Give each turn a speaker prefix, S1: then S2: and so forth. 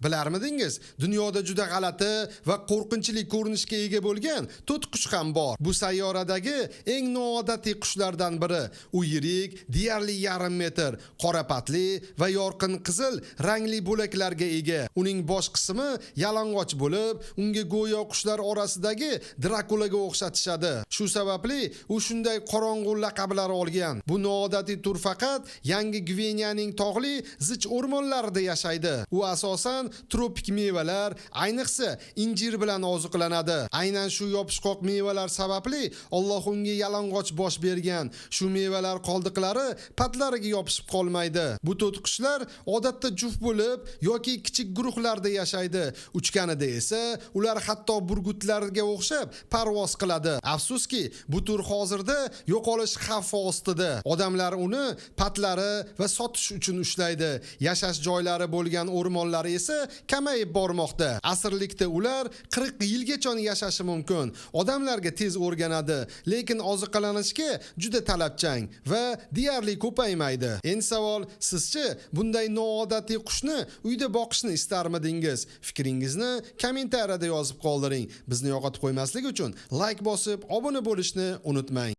S1: Bilarmidingiz? Dunyoda juda g'alati va qo'rqinchli ko'rinishga ega bo'lgan 4 qush ham bor. Bu sayyoradagi eng noodatiy qushlardan biri. U yirik, deyarli yarim metr, qora patli va yorqin qizil rangli bo'laklarga ega. Uning bosh qismi yalang'och bo'lib, unga go'yo qushlar orasidagi Drakulaga o'xshatishadi. Shu sababli u shunday qorong'u laqablar olgan. Bu noodatiy tur faqat Yangi Gvineyaning tog'li zich o'rmonlarida yashaydi. U asosan tropik mevalar, ayniqsa injir bilan oziqlanadi. Aynan shu yopishqoq mevalar sababli Alloh unga yalang'och bosh bergan. Shu mevalar qoldiqlari patlariga yopishib qolmaydi. Bu to'tiqushlar odatda juft bo'lib yoki kichik guruhlarda yashaydi. Uchganida esa ular hatto burgutlarga o'xshab parvoz qiladi. Afsuski, bu tur hozirda yo'qolish xavfi ostida. Odamlar uni patlari va sotish uchun ushlaydi. Yashash joylari bo'lgan o'rmonlar esa kamayib bormoqda. Asrlikda ular 40 yilgacha yashashi mumkin. Odamlarga tez o'rganadi, lekin oziqlanishga juda talabchan va deyarli ko'paymaydi. Endi savol, sizchi bunday noodatiy qushni uyda boqishni istarmidingiz? Fikringizni kommentariyada yozib qoldiring. Bizni yo'qotib qo'ymaslik uchun like bosib, obuna bo'lishni unutmang.